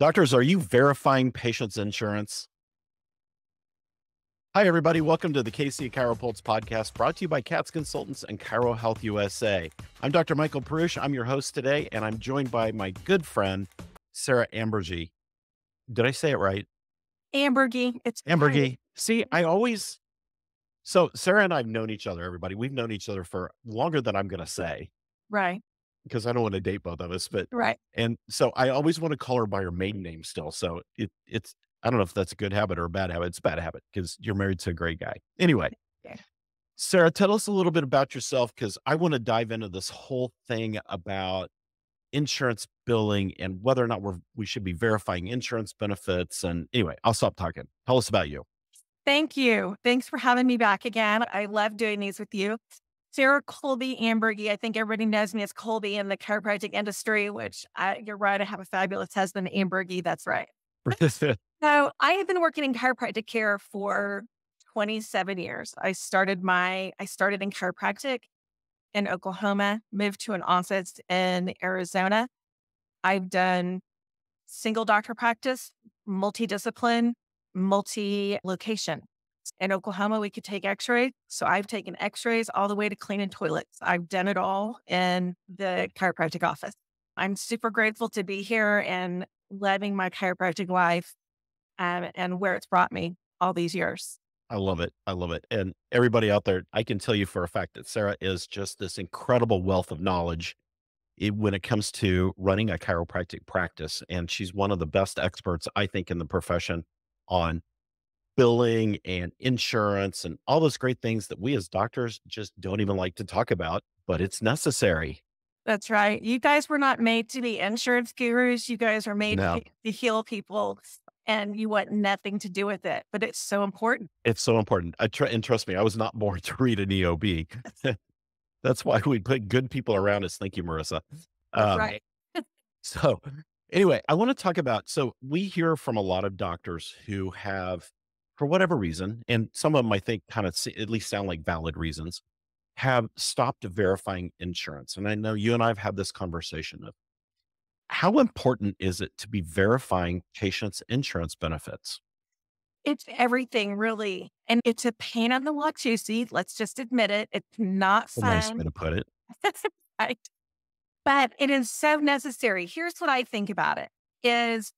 Doctors, are you verifying patients' insurance? Hi, everybody. Welcome to the KC CHIROpulse Podcast, brought to you by CATS Consultants and Chiro Health USA. I'm Dr. Michael Perusich. I'm your host today, and I'm joined by my good friend, Sara Amburgey. Did I say it right? Amburgey. It's Amburgey. See, so Sara and I have known each other, everybody. We've known each other for longer than I'm going to say. Right. Because I don't want to date both of us, Right. and so I always want to call her by her maiden name still. So it's, I don't know if that's a good habit or a bad habit. It's a bad habit because you're married to a great guy. Anyway, Yeah. Sara, tell us a little bit about yourself, because I want to dive into this whole thing about insurance billing and whether or not we should be verifying insurance benefits. And anyway, I'll stop talking. Tell us about you. Thank you. Thanks for having me back again. I love doing these with you. Sara Colby-Amburgey. I think everybody knows me as Colby in the chiropractic industry, which you're right. I have a fabulous husband, Amburgey. That's right. So I have been working in chiropractic care for 27 years. I started in chiropractic in Oklahoma, moved to an office in Arizona. I've done single doctor practice, multidiscipline, multi-location. In Oklahoma, we could take x-rays. So I've taken x-rays all the way to cleaning toilets. I've done it all in the chiropractic office. I'm super grateful to be here and loving my chiropractic life and where it's brought me all these years. I love it. I love it. And everybody out there, I can tell you for a fact that Sara is just this incredible wealth of knowledge when it comes to running a chiropractic practice. And she's one of the best experts, I think, in the profession on billing and insurance and all those great things that we as doctors just don't even like to talk about, but it's necessary. That's right. You guys were not made to be insurance gurus. You guys are made No. to heal people, and you want nothing to do with it, but it's so important. It's so important. And trust me, I was not born to read an EOB. That's why we put good people around us. Thank you, Marissa. That's right. So anyway, I want to talk about, so we hear from a lot of doctors who have, for whatever reason, and some of them I think kind of at least sound like valid reasons, have stopped verifying insurance. And I know you and I have had this conversation of how important is it to be verifying patients' insurance benefits? It's everything, really. And it's a pain on the walk, Juicy. Let's just admit it. It's not A nice fun. way to put it. Right. But it is so necessary. Here's what I think about it is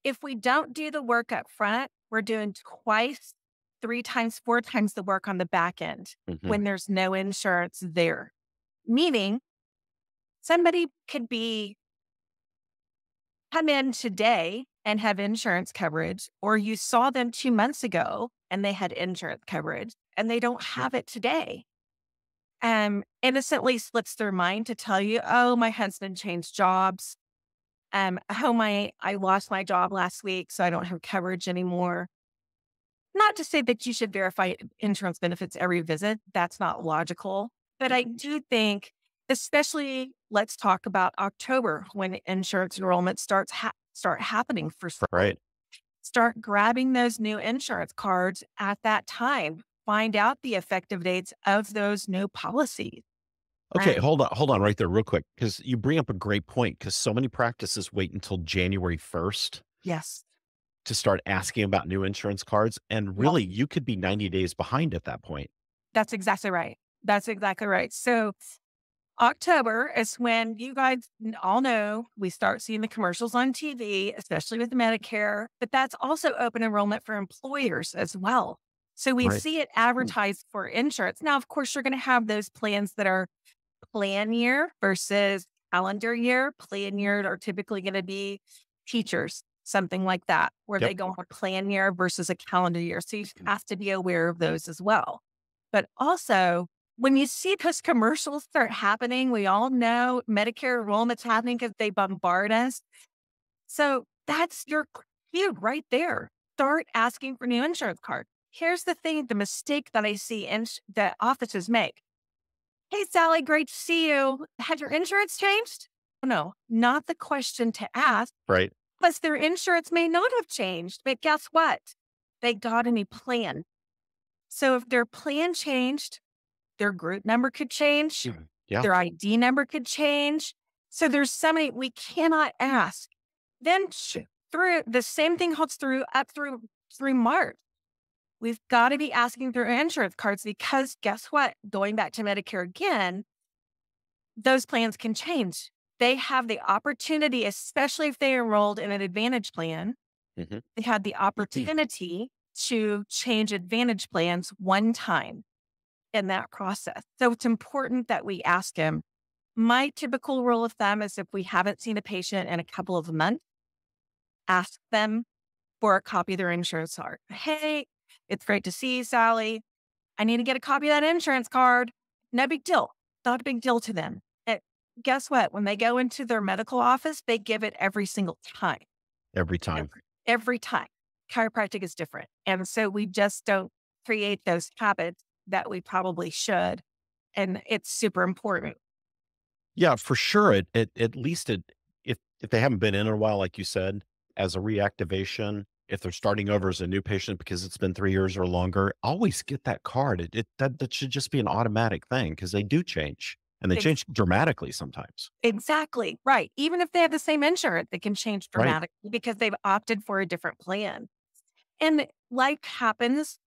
if we don't do the work up front, we're doing twice, 3 times, 4 times the work on the back end when there's no insurance there. Meaning somebody could come in today and have insurance coverage, or you saw them 2 months ago and they had insurance coverage and they don't have it today. Innocently slips their mind to tell you, oh, my husband changed jobs. I lost my job last week, so I don't have coverage anymore. Not to say that you should verify insurance benefits every visit. That's not logical. But I do think, especially let's talk about October when insurance enrollment start happening for some. Right. Start grabbing those new insurance cards at that time. Find out the effective dates of those new policies. Okay, hold on right there real quick, because you bring up a great point, because so many practices wait until January 1st Yes. to start asking about new insurance cards. And really, you could be 90 days behind at that point. That's exactly right. That's exactly right. So October is when you guys all know we start seeing the commercials on TV, especially with Medicare, but that's also open enrollment for employers as well. So we Right. see it advertised for insurance. Now, of course, you're going to have those plans that are plan year versus calendar year. Plan year are typically going to be teachers, something like that, where they go on a plan year versus a calendar year. So you have to be aware of those as well. But also, when you see those commercials start happening, we all know Medicare enrollment's happening because they bombard us. So that's your cue right there. Start asking for new insurance card. Here's the thing, the mistake that I see that offices make. Hey, Sally, great to see you. Has your insurance changed? No, not the question to ask. Right. Plus, their insurance may not have changed, but guess what? They got a new plan. So if their plan changed, their group number could change, their ID number could change. So there's so many, we cannot ask Then through the same thing holds through up through March. We've got to be asking through insurance cards because guess what? Going back to Medicare again, those plans can change. They have the opportunity, especially if they enrolled in an Advantage plan, they had the opportunity to change Advantage plans one time in that process. So it's important that we ask them. My typical rule of thumb is if we haven't seen a patient in a couple of months, ask them for a copy of their insurance card. Hey, it's great to see you, Sally. I need to get a copy of that insurance card. No big deal. Not a big deal to them. Guess what? When they go into their medical office, they give it every single time. Every time. Every time. Chiropractic is different. And so we just don't create those habits that we probably should. And it's super important. Yeah, for sure. At least if they haven't been in a while, like you said, as a reactivation, if they're starting over as a new patient because it's been 3 years or longer, always get that card. That should just be an automatic thing because they do change. And they change dramatically sometimes. Exactly. Right. Even if they have the same insurance, they can change dramatically because they've opted for a different plan. And life happens.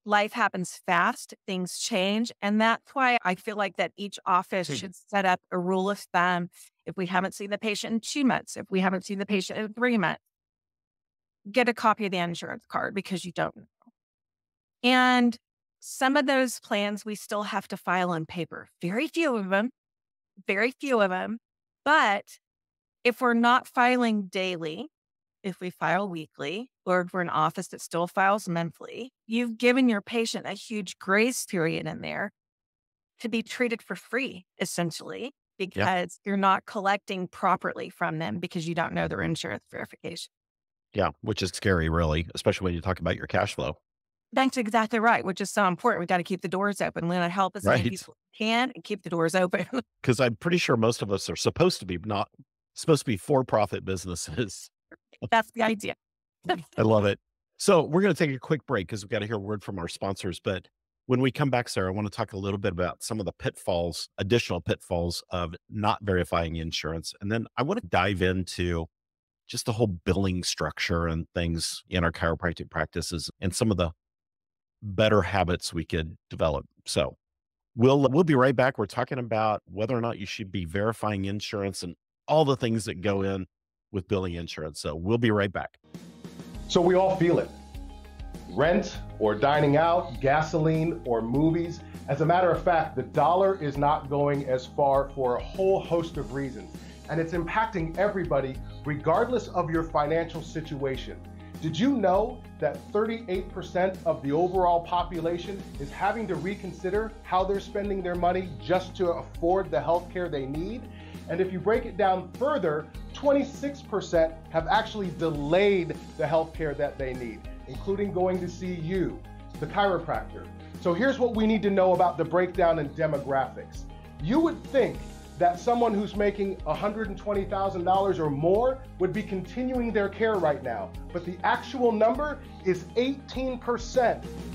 Life happens fast. Things change. And that's why I feel like that each office should set up a rule of thumb. If we haven't seen the patient in 2 months, if we haven't seen the patient in 3 months, get a copy of the insurance card because you don't know. And some of those plans we still have to file on paper. Very few of them. But if we're not filing daily, if we file weekly, or if we're an office that still files monthly, you've given your patient a huge grace period in there to be treated for free, essentially, because you're not collecting properly from them because you don't know their insurance verification. Yeah, which is scary, really, especially when you talk about your cash flow. That's exactly right, which is so important. We got to keep the doors open. Lynn, help as many people can and keep the doors open. Because I'm pretty sure most of us are supposed to be for-profit businesses. That's the idea. I love it. So we're going to take a quick break because we've got to hear a word from our sponsors. But when we come back, Sara, I want to talk a little bit about some of the additional pitfalls of not verifying insurance. And then I want to dive into just the whole billing structure and things in our chiropractic practices and some of the better habits we could develop. So we'll be right back. We're talking about whether or not you should be verifying insurance and all the things that go in with billing insurance. So we'll be right back. So we all feel it. Rent or dining out, gasoline or movies. As a matter of fact, the dollar is not going as far for a whole host of reasons. And it's impacting everybody regardless of your financial situation. Did you know that 38% of the overall population is having to reconsider how they're spending their money just to afford the health care they need? And if you break it down further, 26% have actually delayed the health care that they need, including going to see you, the chiropractor. So here's what we need to know about the breakdown in demographics. You would think that someone who's making $120,000 or more would be continuing their care right now. But the actual number is 18%.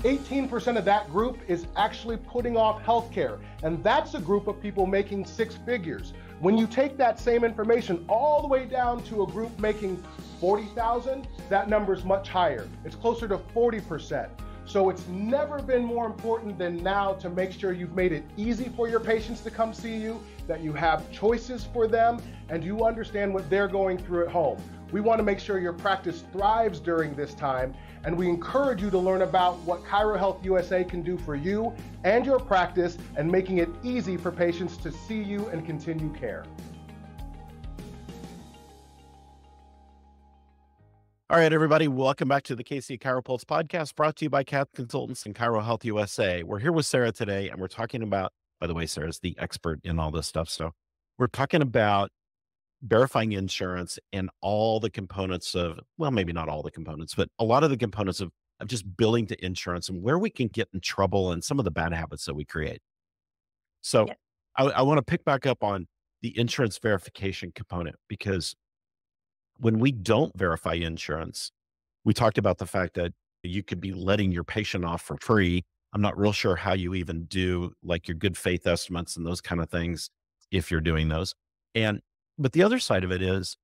18% of that group is actually putting off healthcare. And that's a group of people making 6 figures. When you take that same information all the way down to a group making $40,000, that number is much higher. It's closer to 40%. So it's never been more important than now to make sure you've made it easy for your patients to come see you, that you have choices for them, and you understand what they're going through at home. We want to make sure your practice thrives during this time, and we encourage you to learn about what ChiroHealth USA can do for you and your practice, and making it easy for patients to see you and continue care. All right, everybody, welcome back to the KC CHIROpulse Podcast, brought to you by Cath Consultants and ChiroHealth USA. We're here with Sara today, and we're talking about, by the way, Sara's the expert in all this stuff. So we're talking about verifying insurance and all the components of, well, maybe not all the components, but a lot of the components of just billing to insurance and where we can get in trouble and some of the bad habits that we create. So Yeah. I want to pick back up on the insurance verification component, because when we don't verify insurance, we talked about the fact that you could be letting your patient off for free. I'm not real sure how you even do like your good faith estimates and those kind of things if you're doing those. But the other side of it is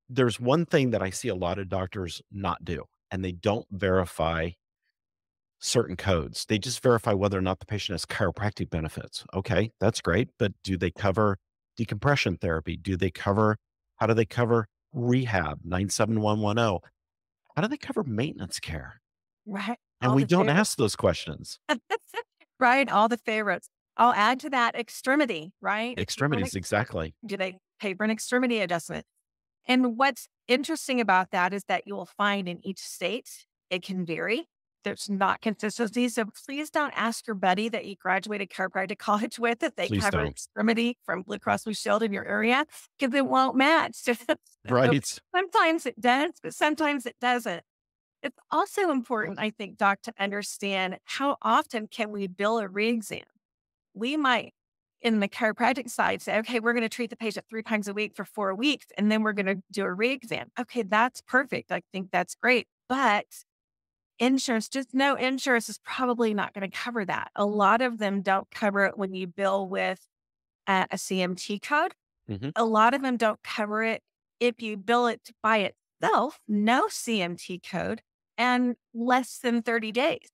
There's one thing that I see a lot of doctors not do, and they don't verify certain codes. They just verify whether or not the patient has chiropractic benefits. Okay, that's great. But do they cover decompression therapy? How do they cover rehab 97110? How do they cover maintenance care? Right. And All we the don't favorites. ask those questions. Right. All the favorites. I'll add to that extremity, right? If you want Extremities, exactly. do they pay for an extremity adjustment? And what's interesting about that is that you will find in each state, it can vary. There's not consistency. So please don't ask your buddy that you graduated chiropractic college with if they Please cover don't. extremity from Blue Cross Blue Shield in your area, because it won't match. So Right. sometimes it does, but sometimes it doesn't. It's also important, I think, Doc, to understand how often can we bill a re-exam. We might, in the chiropractic side, say, okay, we're going to treat the patient 3 times a week for 4 weeks, and then we're going to do a re-exam. Okay, that's perfect. I think that's great. But insurance, just know insurance is probably not going to cover that. A lot of them don't cover it when you bill with a CMT code. Mhm. A lot of them don't cover it if you bill it by itself, no CMT code, and less than 30 days.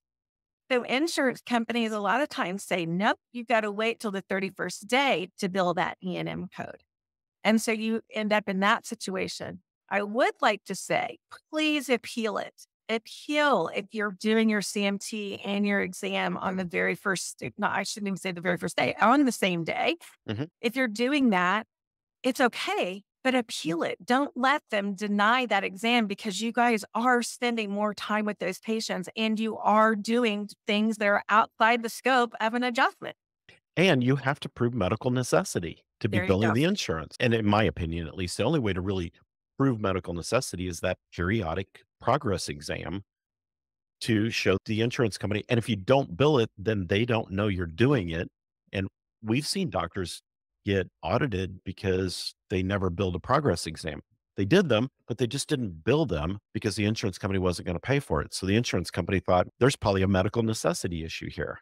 So insurance companies a lot of times say, nope, you've got to wait till the 31st day to bill that E&M code. And so you end up in that situation. I would like to say, please appeal it. Appeal if you're doing your CMT and your exam on the very first, no, I shouldn't even say the very first day, on the same day. Mhm. If you're doing that, it's okay, but appeal it. Don't let them deny that exam, because you guys are spending more time with those patients and you are doing things that are outside the scope of an adjustment. And you have to prove medical necessity to be There you billing go. the insurance. And in my opinion, at least, the only way to really prove medical necessity is that periodic progress exam to show the insurance company. And if you don't bill it, then they don't know you're doing it. And we've seen doctors get audited because they never billed a progress exam. They did them, but they just didn't bill them because the insurance company wasn't going to pay for it. So the insurance company thought there's probably a medical necessity issue here.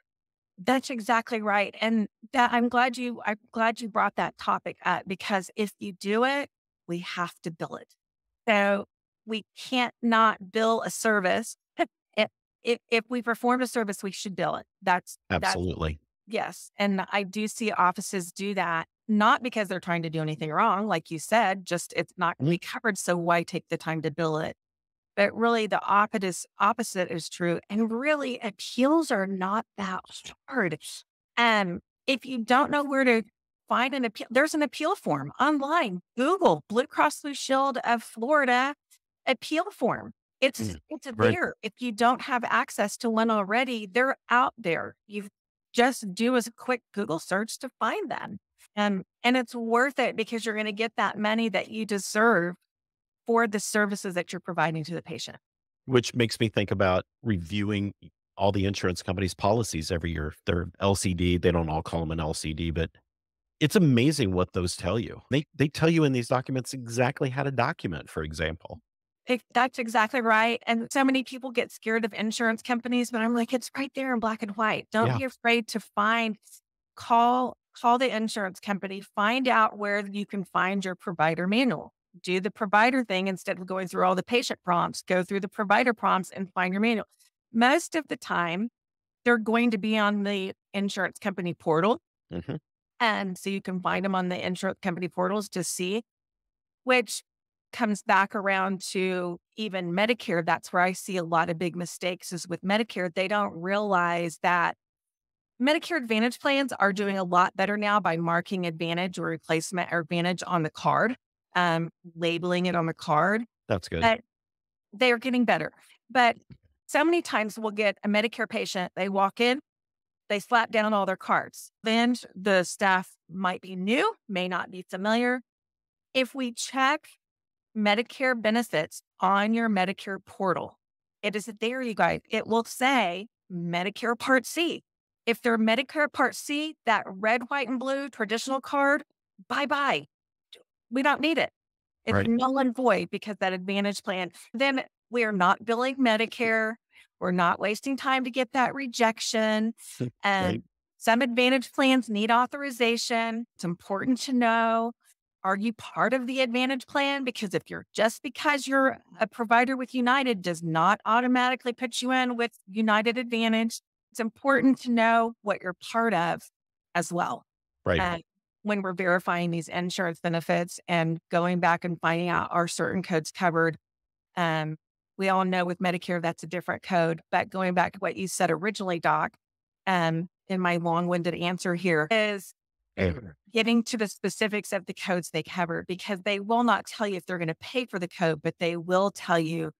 That's exactly right. And that I'm glad you brought that topic up, because if you do it, we have to bill it. So we can't not bill a service. If we performed a service, we should bill it. That's Absolutely. yes. And I do see offices do that, not because they're trying to do anything wrong, like you said, just it's not going to be covered. So why take the time to bill it? But really the opposite is true. And really appeals are not that hard. If you don't know where to find an appeal, there's an appeal form online. Google Blue Cross Blue Shield of Florida appeal form. It's Right. there. If you don't have access to one already, they're out there. You just do a quick Google search to find them. And it's worth it, because you're going to get that money that you deserve for the services that you're providing to the patient. Which makes me think about reviewing all the insurance companies' policies every year. They're LCD. They don't all call them an LCD, but it's amazing what those tell you. They tell you in these documents exactly how to document, for example. That's exactly right. And so many people get scared of insurance companies, but I'm like, it's right there in black and white. Don't Yeah. be afraid to call the insurance company, find out where you can find your provider manual. Do the provider thing instead of going through all the patient prompts. Go through the provider prompts and find your manual. Most of the time, they're going to be on the insurance company portal. Mhm. And so you can find them on the insurance company portals to see, which comes back around to even Medicare. That's where I see a lot of big mistakes is with Medicare. They don't realize that Medicare Advantage plans are doing a lot better now by marking Advantage or replacement or Advantage on the card, labeling it on the card. That's good. But they are getting better. But so many times we'll get a Medicare patient, they walk in, they slap down all their cards. Then the staff might be new, may not be familiar. If we check Medicare benefits on your Medicare portal, it is there, you guys. It will say Medicare Part C. If they're Medicare Part C, that red, white, and blue traditional card, bye-bye. We don't need it. It's Right. null and void because that Advantage plan, then we are not billing Medicare. We're not wasting time to get that rejection. And Right. some Advantage plans need authorization. It's important to know. Are you part of the Advantage plan? Because because you're a provider with United does not automatically put you in with United Advantage. It's important to know what you're part of as well. Right. When we're verifying these insurance benefits and going back and finding out are certain codes covered. We all know with Medicare, that's a different code, but going back to what you said originally, Doc, in my long-winded answer here is getting to the specifics of the codes they cover, because they will not tell you if they're going to pay for the code, but they will tell you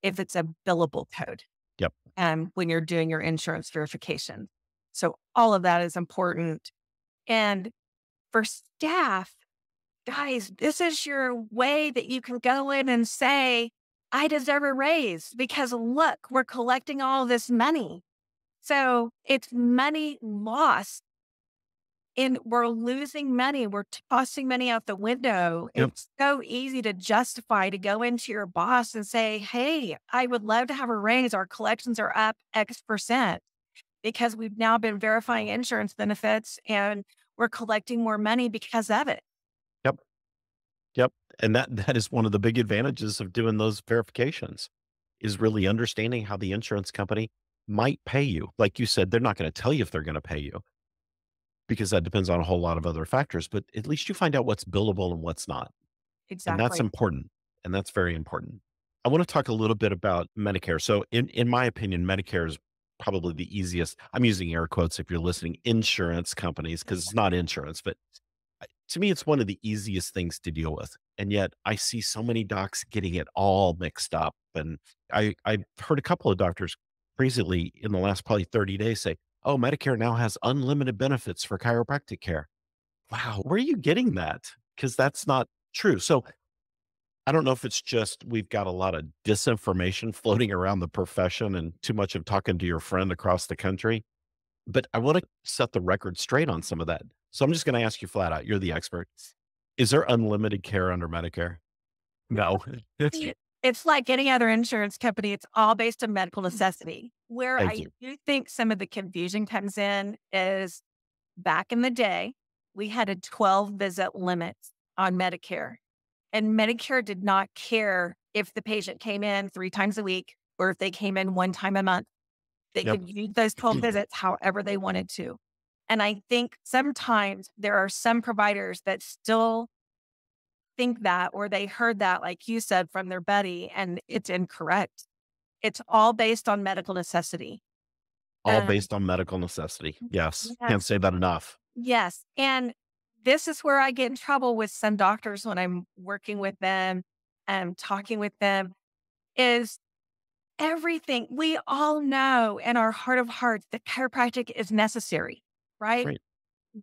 if it's a billable code. Yep. When you're doing your insurance verification. So all of that is important. And for staff, guys, this is your way that you can go in and say, I deserve a raise because look, we're collecting all this money. So it's money lost. And we're losing money. We're tossing money out the window. Yep. It's so easy to justify to go into your boss and say, hey, I would love to have a raise. Our collections are up X% because we've now been verifying insurance benefits and we're collecting more money because of it. Yep. Yep. And that is one of the big advantages of doing those verifications, is really understanding how the insurance company might pay you. Like you said, they're not going to tell you if they're going to pay you, because that depends on a whole lot of other factors, but at least you find out what's billable and what's not. Exactly. And that's important. And that's very important. I want to talk a little bit about Medicare. So in my opinion, Medicare is probably the easiest. I'm using air quotes if you're listening, insurance companies, because it's not insurance, but to me, it's one of the easiest things to deal with. And yet I see so many docs getting it all mixed up. And I've heard a couple of doctors crazily in the last probably 30 days say, oh, Medicare now has unlimited benefits for chiropractic care. Wow, where are you getting that? Because that's not true. So I don't know if it's just we've got a lot of disinformation floating around the profession and too much of talking to your friend across the country, but I want to set the record straight on some of that. So I'm just going to ask you flat out. You're the expert. Is there unlimited care under Medicare? No. It's like any other insurance company. It's all based on medical necessity. Where Thank I you. do think some of the confusion comes in is back in the day, we had a 12 visit limit on Medicare, and Medicare did not care if the patient came in 3 times a week or if they came in 1 time a month. They Yep. could use those 12 visits however they wanted to. And I think sometimes there are some providers that still think that, or they heard that, like you said, from their buddy, and it's incorrect. It's all based on medical necessity. All based on medical necessity. Yes. Can't Yes. say that enough. Yes. And this is where I get in trouble with some doctors when I'm working with them and talking with them, is everything. We all know in our heart of hearts that chiropractic is necessary, right? Right.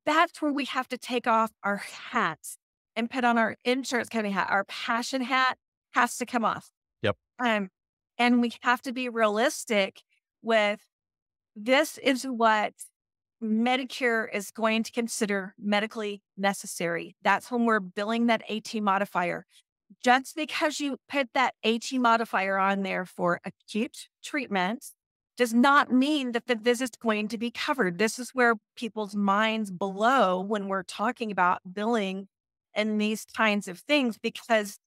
That's where we have to take off our hats and put on our insurance company hat. Our passion hat has to come off. Yep. And we have to be realistic with, this is what Medicare is going to consider medically necessary. That's when we're billing that AT modifier. Just because you put that AT modifier on there for acute treatment does not mean that the visit's going to be covered. This is where people's minds blow when we're talking about billing and these kinds of things, because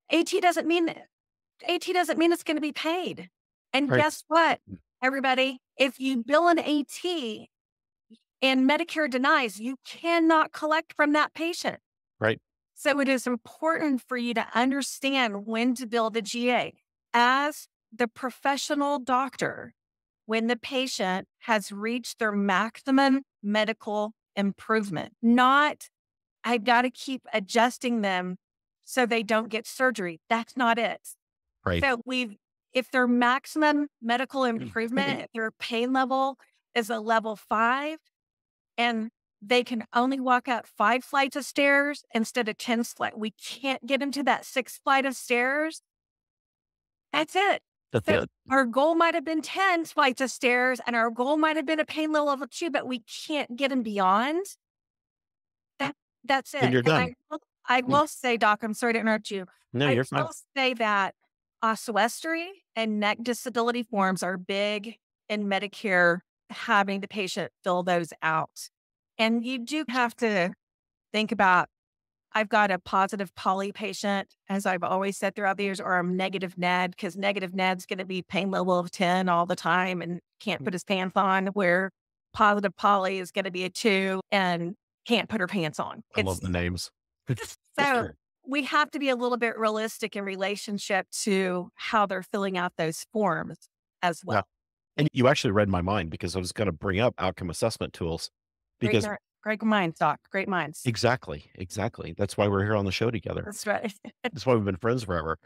AT doesn't mean it's going to be paid. And Right. guess what, everybody? If you bill an AT and Medicare denies, you cannot collect from that patient. Right. So it is important for you to understand when to bill the GA. As the professional doctor, when the patient has reached their maximum medical improvement, not, I've got to keep adjusting them so they don't get surgery. That's not it. Right. So if their maximum medical improvement, if their pain level is a level 5, and they can only walk up 5 flights of stairs instead of 10 flights, we can't get them to that 6th flight of stairs. That's it. That's So it. our goal might have been 10 flights of stairs, and our goal might have been a pain level 2, but we can't get them beyond. That's it. And you're done. I will say, Doc, I'm sorry to interrupt you. No, I you're fine. will say that ossuostomy and neck disability forms are big in Medicare, having the patient fill those out. And you do have to think about I've got a positive poly patient, as I've always said throughout the years, or I'm negative Ned, because negative Ned's going to be pain level of 10 all the time and can't put his pants on, where positive poly is going to be a 2 and can't put her pants on. I love the names. So we have to be a little bit realistic in relationship to how they're filling out those forms as well. Yeah. And you actually read my mind, because I was going to bring up outcome assessment tools, because Great minds, Doc. Great minds. exactly. That's why we're here on the show together. That's right. That's why we've been friends forever.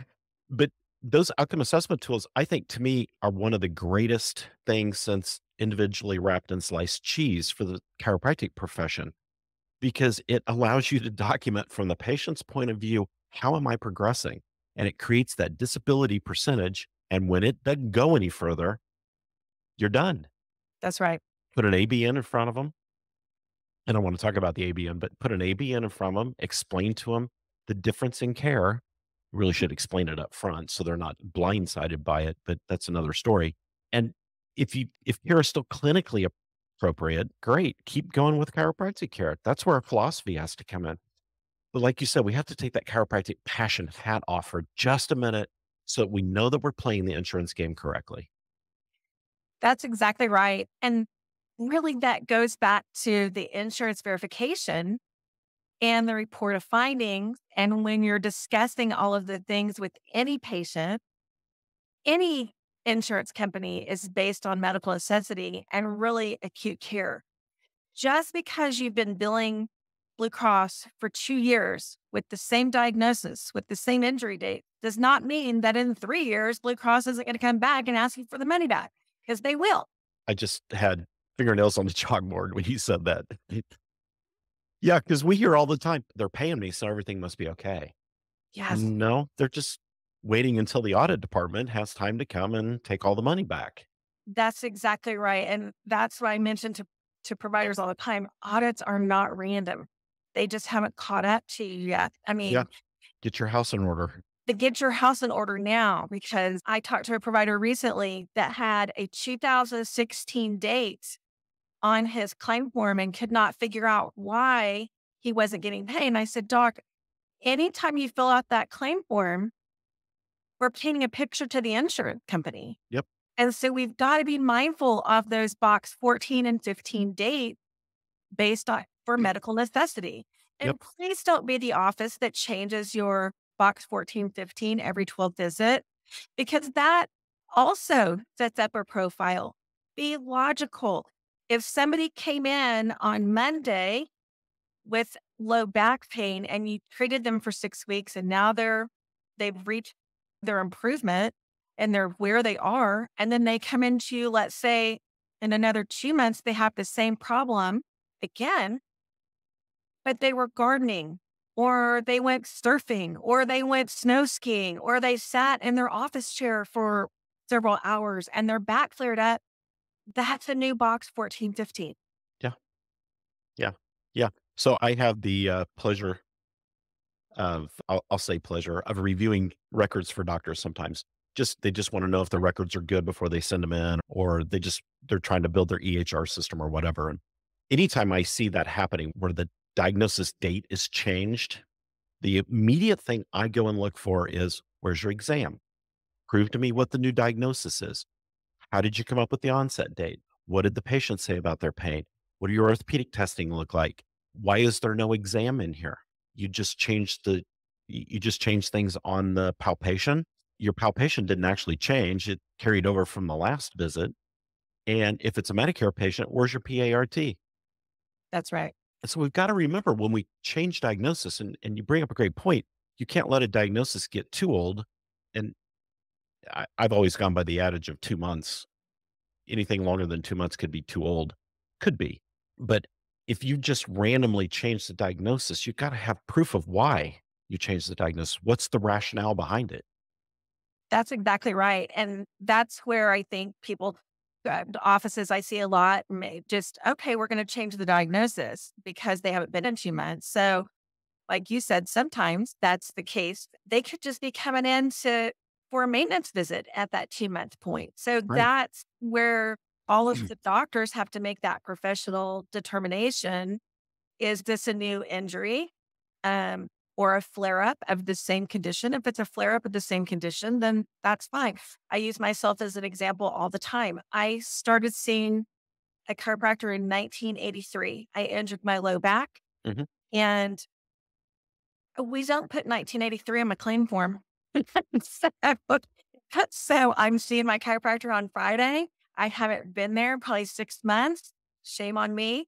But those outcome assessment tools, I think, to me, are one of the greatest things since individually wrapped and sliced cheese for the chiropractic profession, because it allows you to document from the patient's point of view, how am I progressing? And it creates that disability percentage. And when it doesn't go any further, you're done. That's right. Put an ABN in front of them. I don't want to talk about the ABN, but put an ABN in front of them, explain to them the difference in care. Really should explain it up front so they're not blindsided by it, but that's another story. And if care is still clinically appropriate, great. Keep going with chiropractic care. That's where our philosophy has to come in. But like you said, we have to take that chiropractic passion hat off for just a minute so that we know that we're playing the insurance game correctly. That's exactly right. And really, that goes back to the insurance verification and the report of findings. And when you're discussing all of the things with any patient, any insurance company is based on medical necessity and really acute care. Just because you've been billing Blue Cross for 2 years with the same diagnosis, with the same injury date, does not mean that in 3 years, Blue Cross isn't going to come back and ask you for the money back, because they will. I just had fingernails on the chalkboard when you said that. Yeah, because we hear all the time, they're paying me, so everything must be okay. Yes. No, they're just waiting until the audit department has time to come and take all the money back. That's exactly right. And that's what I mentioned to providers all the time. Audits are not random. They just haven't caught up to you yet. I mean, Yeah. Get your house in order. get your house in order now, because I talked to a provider recently that had a 2016 date on his claim form and could not figure out why he wasn't getting paid. And I said, Doc, anytime you fill out that claim form, we're painting a picture to the insurance company. Yep. And so we've got to be mindful of those box 14 and 15 dates based on for medical necessity. And Yep. please don't be the office that changes your box 14, 15 every 12th visit, because that also sets up a profile. Be logical. If somebody came in on Monday with low back pain and you treated them for 6 weeks and now they've reached their improvement and they're where they are, and then they come into you, let's say in another 2 months, they have the same problem again, but they were gardening, or they went surfing, or they went snow skiing, or they sat in their office chair for several hours and their back flared up. That's a new box 14, 15. Yeah. So I have the pleasure of, I'll say pleasure, of reviewing records for doctors sometimes. They just want to know if the records are good before they send them in, or they're trying to build their EHR system or whatever. And anytime I see that happening where the diagnosis date is changed, the immediate thing I go and look for is, where's your exam? Prove to me what the new diagnosis is. How did you come up with the onset date? What did the patient say about their pain? What do your orthopedic testing look like? Why is there no exam in here? You just changed things on the palpation. Your palpation didn't actually change. It carried over from the last visit. And if it's a Medicare patient, where's your PART? That's right. And so we've got to remember, when we change diagnosis, and you bring up a great point, you can't let a diagnosis get too old. And I've always gone by the adage of 2 months. Anything longer than 2 months could be too old. Could be. But if you just randomly change the diagnosis, you've got to have proof of why you changed the diagnosis. What's the rationale behind it? That's exactly right. And that's where I think people, the offices I see a lot, may just, okay, we're going to change the diagnosis because they haven't been in 2 months. So like you said, sometimes that's the case. They could just be coming in for a maintenance visit at that 2-month point. So Right. that's where all of the doctors have to make that professional determination. Is this a new injury? or a flare up of the same condition. If it's a flare up of the same condition, then that's fine. I use myself as an example all the time. I started seeing a chiropractor in 1983. I injured my low back, Hmm. and we don't put 1983 on my claim form. so, so I'm seeing my chiropractor on Friday. I haven't been there probably 6 months. Shame on me.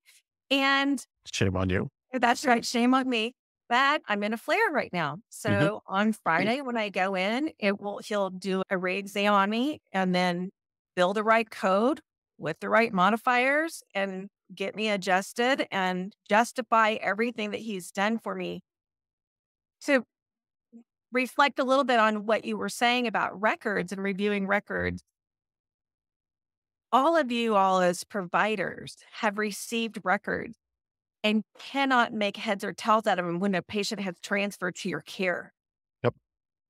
And Shame on you. that's right. Shame on me. But I'm in a flare right now. Hmm. So on Friday, when I go in, he'll do a re-exam on me and then build the right code with the right modifiers and get me adjusted and justify everything that he's done for me. To reflect a little bit on what you were saying about records and reviewing records, all of you all as providers have received records and cannot make heads or tails out of them when a patient has transferred to your care. Yep.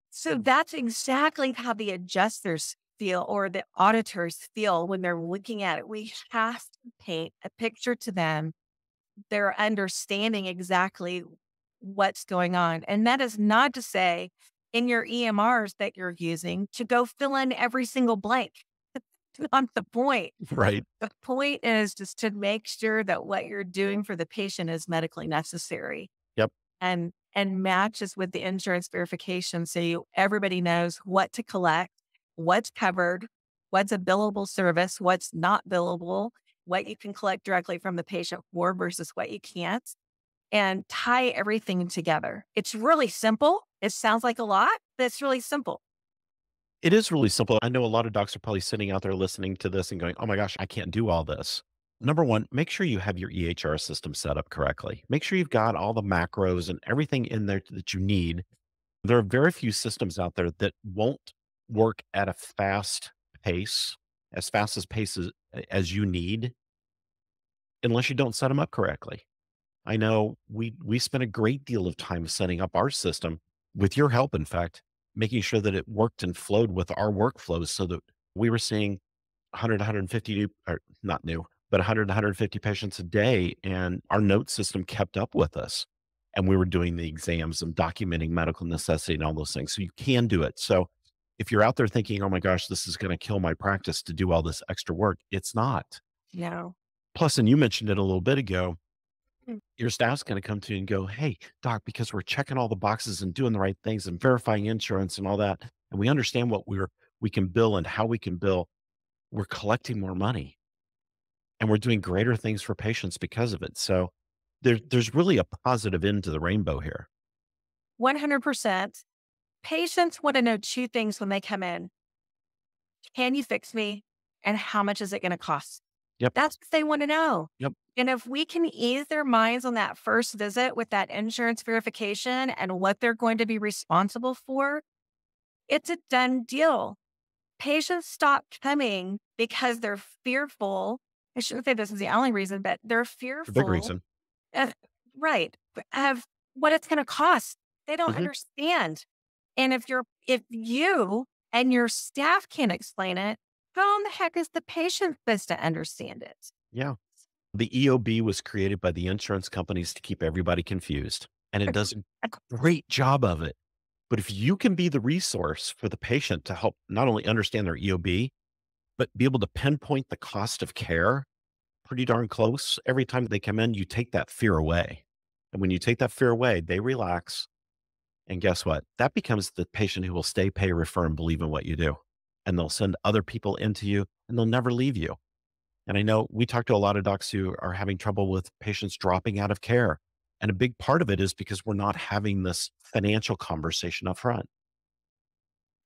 So that's exactly how the adjusters feel or the auditors feel when they're looking at it. We have to paint a picture to them. They're understanding exactly what's going on. And that is not to say in your EMRs that you're using to go fill in every single blank. That's not the point. Right. The point is just to make sure that what you're doing for the patient is medically necessary Yep. and matches with the insurance verification. So everybody knows what to collect, what's covered, what's a billable service, what's not billable, what you can collect directly from the patient for versus what you can't, and tie everything together. It's really simple. It sounds like a lot, but it's really simple. It is really simple. I know a lot of docs are probably sitting out there listening to this and going, oh my gosh, I can't do all this. Number one, make sure you have your EHR system set up correctly. Make sure you've got all the macros and everything in there that you need. There are very few systems out there that won't work at a fast pace, as fast as as you need, unless you don't set them up correctly. I know we spent a great deal of time setting up our system with your help, in fact, making sure that it worked and flowed with our workflows so that we were seeing 100, 150 new, or not new, but 100, 150 patients a day. And our note system kept up with us. And we were doing the exams and documenting medical necessity and all those things. So you can do it. So if you're out there thinking, oh my gosh, this is going to kill my practice to do all this extra work, it's not. No. Plus, and you mentioned it a little bit ago, Mm. your staff's going to come to you and go, hey, doc, because we're checking all the boxes and doing the right things and verifying insurance and all that, and we understand what we can bill and how we can bill, we're collecting more money and we're doing greater things for patients because of it. So there's really a positive end to the rainbow here. 100%. Patients want to know two things when they come in. Can you fix me? And how much is it going to cost? Yep. That's what they want to know. Yep. And if we can ease their minds on that first visit with that insurance verification and what they're going to be responsible for, it's a done deal. Patients stop coming because they're fearful. I shouldn't say this is the only reason, but they're The fearful. big reason. Right. Of what it's going to cost. They don't Mhm. understand. And if you and your staff can't explain it, how in the heck is the patient supposed to understand it? Yeah. The EOB was created by the insurance companies to keep everybody confused, and it does a great job of it. But if you can be the resource for the patient to help not only understand their EOB, but be able to pinpoint the cost of care pretty darn close every time they come in, you take that fear away. And when you take that fear away, they relax. And guess what? That becomes the patient who will stay, pay, refer, and believe in what you do. And they'll send other people into you and they'll never leave you. And I know we talk to a lot of docs who are having trouble with patients dropping out of care. And a big part of it is because we're not having this financial conversation up front.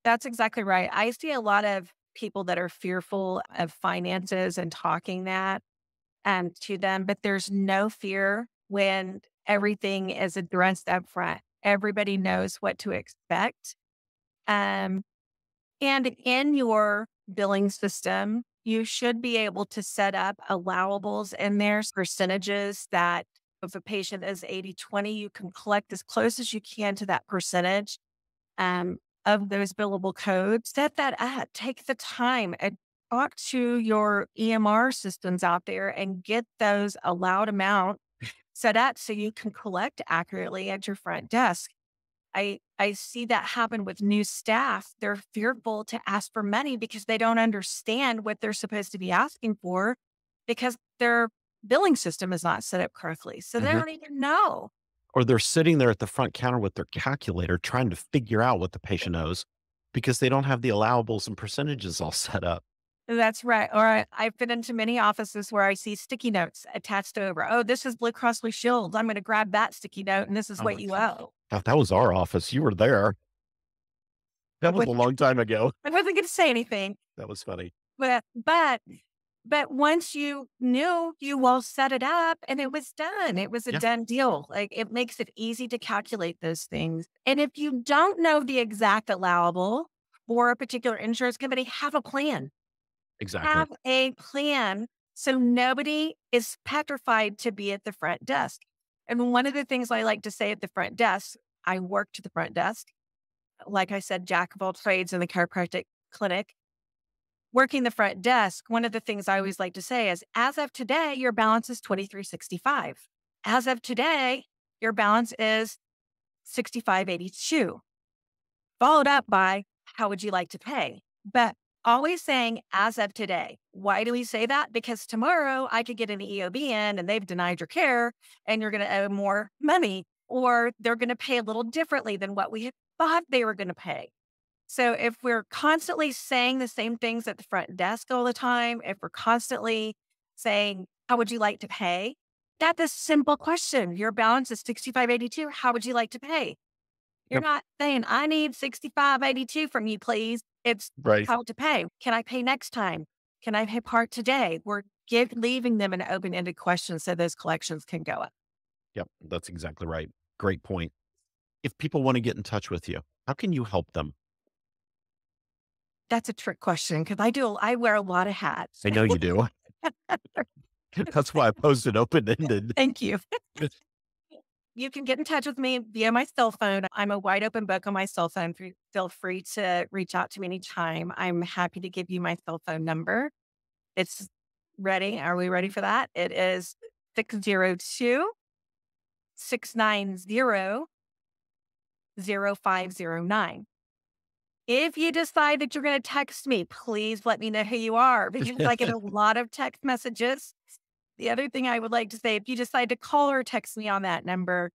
That's exactly right. I see a lot of people that are fearful of finances and talking that to them, but there's no fear when everything is addressed up front. Everybody knows what to expect. Um, and in your billing system, you should be able to set up allowables in there, percentages that if a patient is 80/20, you can collect as close as you can to that percentage of those billable codes. Set that up. Take the time and talk to your EMR systems out there and get those allowed amount set up so you can collect accurately at your front desk. I see that happen with new staff. They're fearful to ask for money because they don't understand what they're supposed to be asking for because their billing system is not set up correctly. So they Hmm. don't even know. Or they're sitting there at the front counter with their calculator trying to figure out what the patient owes because they don't have the allowables and percentages all set up. That's right. Or I've been into many offices where I see sticky notes attached over. Oh, this is Blue Cross Blue Shield. I'm going to grab that sticky note and this is Oh what my you God. owe. That was our office. You were there. I That was a wasn't long time ago. I wasn't going to say anything, That was funny. but once you knew, you all set it up and it was done. It was a Yeah, done deal. Like it makes it easy to calculate those things. And if you don't know the exact allowable for a particular insurance company, have a plan. exactly. Have a plan so nobody is petrified to be at the front desk. And one of the things I like to say at the front desk, I worked at the front desk. Like I said, jack of all trades in the chiropractic clinic. Working the front desk, one of the things I always like to say is, as of today, your balance is $23.65. As of today, your balance is $65.82. Followed up by, how would you like to pay? But always saying, as of today. Why do we say that? Because tomorrow I could get an EOB in and they've denied your care and you're going to owe more money, or they're going to pay a little differently than what we had thought they were going to pay. So if we're constantly saying the same things at the front desk all the time, if we're constantly saying, how would you like to pay? That's a simple question. Your balance is $65.82. How would you like to pay? You're Yep. not saying, I need $65.82 from you, please. It's Right. how to pay. Can I pay next time? Can I pay part today? We're leaving them an open-ended question so those collections can go up. Yep. That's exactly right. Great point. If people want to get in touch with you, how can you help them? That's a trick question because I wear a lot of hats. I know you do. That's why I posed it open-ended. Thank you. You can get in touch with me via my cell phone. I'm a wide open book on my cell phone. Feel free to reach out to me anytime. I'm happy to give you my cell phone number. It's ready. Are we ready for that? It is 602-690-0509. If you decide that you're going to text me, please let me know who you are because I get a lot of text messages. The other thing I would like to say, if you decide to call or text me on that number,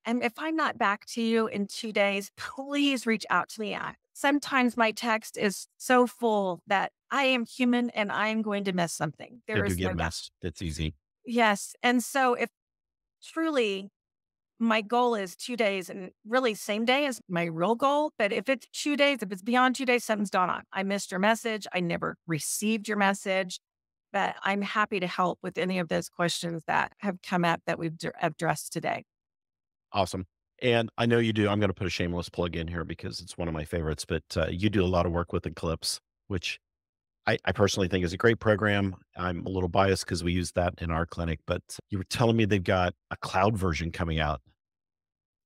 and if I'm not back to you in 2 days, please reach out to me. Sometimes my text is so full that I am human and I am going to miss something. They There do is no get doubt. messed. It's easy. Yes. And so if truly my goal is 2 days and really same day is my real goal. But if it's 2 days, if it's beyond 2 days, something's gone on. I missed your message. I never received your message, but I'm happy to help with any of those questions that have come up that we've addressed today. Awesome. And I know you do. I'm going to put a shameless plug in here because it's one of my favorites, but you do a lot of work with Eclipse, which I personally think is a great program. I'm a little biased because we use that in our clinic, but you were telling me they've got a cloud version coming out.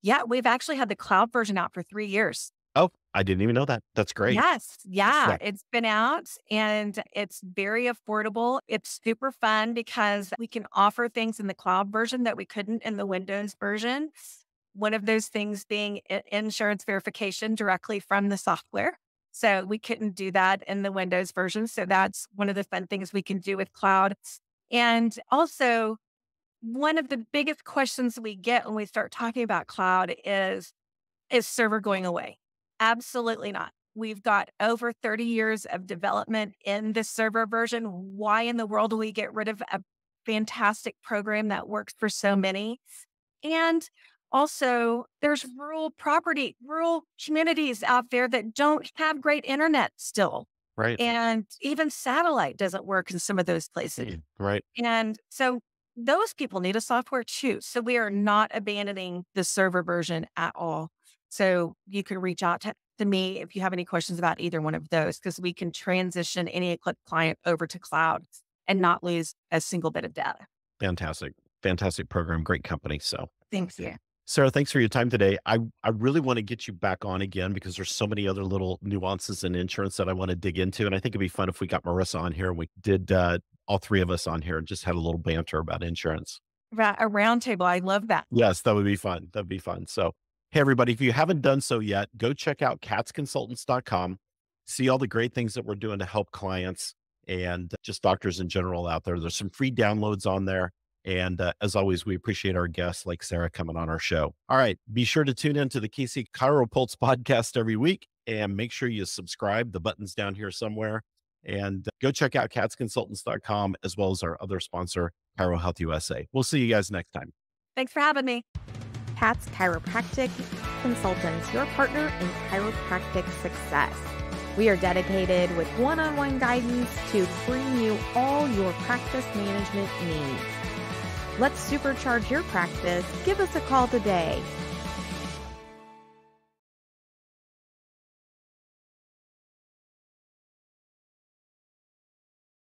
Yeah, we've actually had the cloud version out for 3 years. Oh, I didn't even know that. That's great. Yes. Yeah. So, It's been out and it's very affordable. It's super fun because we can offer things in the cloud version that we couldn't in the Windows version. One of those things being insurance verification directly from the software. So we couldn't do that in the Windows version. So that's one of the fun things we can do with cloud. And also, one of the biggest questions we get when we start talking about cloud is server going away? Absolutely not. We've got over 30 years of development in the server version. Why in the world do we get rid of a fantastic program that works for so many? And also, there's rural communities out there that don't have great internet still. right. And even satellite doesn't work in some of those places. Right. And so those people need a software too. So we are not abandoning the server version at all. So you can reach out to me if you have any questions about either one of those, because we can transition any Eclipse client over to cloud and not lose a single bit of data. Fantastic. Fantastic program. Great company. So, Thank you. Sara, thanks for your time today. I really want to get you back on again because there's so many other little nuances in insurance that I want to dig into. And I think it'd be fun if we got Marissa on here and we did all three of us on here and just had a little banter about insurance. A round table. I love that. Yes, that would be fun. That'd be fun. So Hey, everybody, if you haven't done so yet, go check out katzconsultants.com. See all the great things that we're doing to help clients and just doctors in general out there. There's some free downloads on there. And as always, we appreciate our guests like Sara coming on our show. All right. Be sure to tune in to the KC CHIROpulse podcast every week and make sure you subscribe. The button's down here somewhere. And go check out katzconsultants.com as well as our other sponsor, Chiro Health USA. We'll see you guys next time. Thanks for having me. Katz Chiropractic Consultants, your partner in chiropractic success. We are dedicated with one-on-one guidance to bring you all your practice management needs. Let's supercharge your practice. Give us a call today.